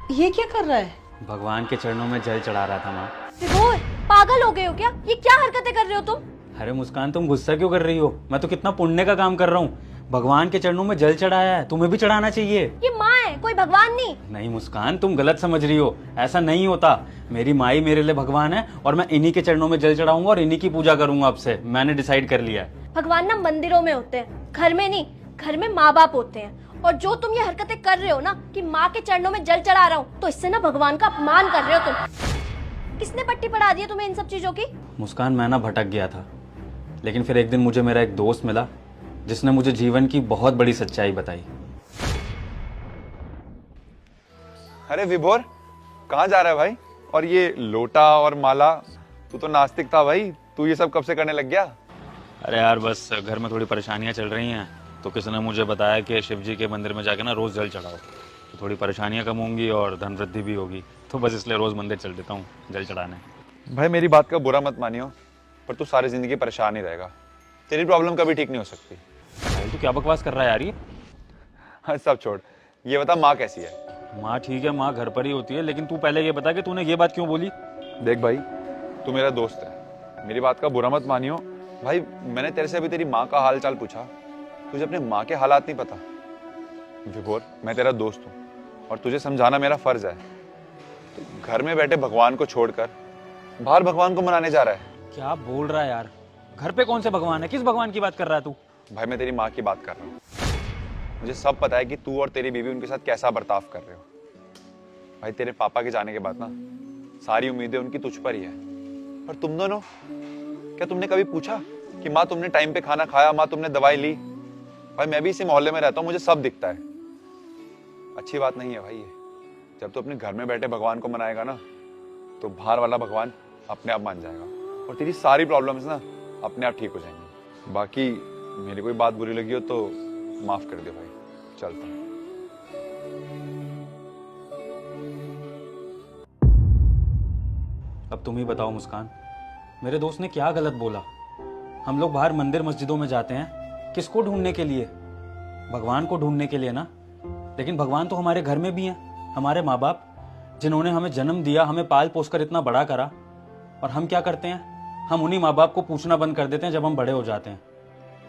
ये क्या कर रहा है? भगवान के चरणों में जल चढ़ा रहा था माँ। विभोर, पागल हो गए हो क्या? ये क्या हरकतें कर रहे हो तुम? अरे मुस्कान, तुम गुस्सा क्यों कर रही हो? मैं तो कितना पुण्य का काम कर रहा हूँ। भगवान के चरणों में जल चढ़ाया है, तुम्हें भी चढ़ाना चाहिए। ये माँ है, कोई भगवान नहीं। नहीं मुस्कान, तुम गलत समझ रही हो। ऐसा नहीं होता। मेरी माई मेरे लिए भगवान है और मैं इन्हीं के चरणों में जल चढ़ाऊंगा और इन्हीं की पूजा करूंगा। अब से मैंने डिसाइड कर लिया है। भगवान ना मंदिरों में होते हैं, घर में नहीं। घर में माँ बाप होते हैं। और जो तुम ये हरकतें कर रहे हो ना कि माँ के चरणों में जल चढ़ा रहा हूँ, तो इससे ना भगवान का अपमान कर रहे हो तुम। किसने पट्टी पढ़ा दी है तुम्हें इन सब चीजों की? मुस्कान, मैं ना भटक गया था, लेकिन फिर एक दिन मुझे मेरा एक दोस्त मिला जिसने मुझे जीवन की बहुत बड़ी सच्चाई बताई। अरे विभोर, कहाँ जा रहा है भाई? और ये लोटा और माला, तू तो नास्तिक था भाई, तू ये सब कब से करने लग गया? अरे यार, बस घर में थोड़ी परेशानियां चल रही हैं, तो किसी ने मुझे बताया कि शिव जी के मंदिर में जाके ना रोज जल चढ़ाओ, तो थोड़ी परेशानियां कम होंगी और धन वृद्धि भी होगी। तो बस इसलिए रोज मंदिर चल देता हूँ जल चढ़ाने। भाई मेरी बात का बुरा मत मानियो, पर तू सारी जिंदगी परेशान ही रहेगा। तेरी प्रॉब्लम कभी ठीक नहीं हो सकती। भाई, तू क्या बकवास कर रहा है यार? ये हाँ सब छोड़, ये बता माँ कैसी है? माँ ठीक है, माँ घर पर ही होती है, लेकिन तू पहले ये बता कि तूने ये बात क्यों बोली। देख भाई, तू मेरा दोस्त है, मेरी बात का बुरा मत मानियो। भाई मैंने तेरे से अभी तेरी माँ का हाल चाल पूछा, तुझे अपने माँ के हालात नहीं पता। विभोर, मैं तेरा दोस्त हूँ और तुझे समझाना मेरा फर्ज है। तो घर में बैठे भगवान को छोड़कर बाहर भगवान को मनाने जा रहा है। क्या बोल रहा है यार? घर पे कौन से भगवान है? किस भगवान की बात कर रहा है तू? भाई मैं तेरी माँ की बात कर रहा हूँ। मुझे सब पता है कि तू और तेरी बीवी उनके साथ कैसा बर्ताव कर रहे हो। भाई तेरे पापा के जाने के बाद ना सारी उम्मीदें उनकी तुझ पर ही है। और तुम दोनों, क्या तुमने कभी पूछा कि माँ तुमने टाइम पे खाना खाया, माँ तुमने दवाई ली? भाई मैं भी इसी मोहल्ले में रहता हूँ, मुझे सब दिखता है। अच्छी बात नहीं है भाई ये। जब तू अपने घर में बैठे भगवान को मनाएगा ना, तो बाहर वाला भगवान अपने आप मान जाएगा और तेरी सारी प्रॉब्लम्स ना अपने आप ठीक हो जाएंगी। बाकी मेरी कोई बात बुरी लगी हो तो माफ कर दे भाई, चलता हूं। अब तुम ही बताओ मुस्कान, मेरे दोस्त ने क्या गलत बोला? हम लोग बाहर मंदिर मस्जिदों में जाते हैं, किसको ढूंढने के लिए? भगवान को ढूंढने के लिए ना। लेकिन भगवान तो हमारे घर में भी हैं, हमारे माँ बाप, जिन्होंने हमें जन्म दिया, हमें पाल पोस कर इतना बड़ा करा। और हम क्या करते हैं? हम उन्हीं माँ बाप को पूछना बंद कर देते हैं जब हम बड़े हो जाते हैं।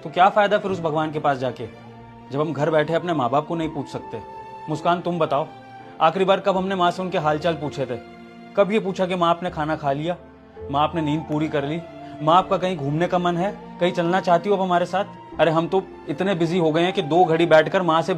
तो क्या फायदा फिर उस भगवान के पास जाके, जब हम घर बैठे अपने माँ बाप को नहीं पूछ सकते? मुस्कान, तुम बताओ, आखिरी बार कब हमने माँ से उनके हालचाल पूछे थे? कब ये पूछा कि माँ आपने खाना खा लिया, माँ आपने नींद पूरी कर ली, माँ आपका कहीं घूमने का मन है, कहीं चलना चाहती हो अब हमारे साथ? अरे हम तो इतने बिजी हो गए हैं कि 2 घड़ी बैठकर माँ से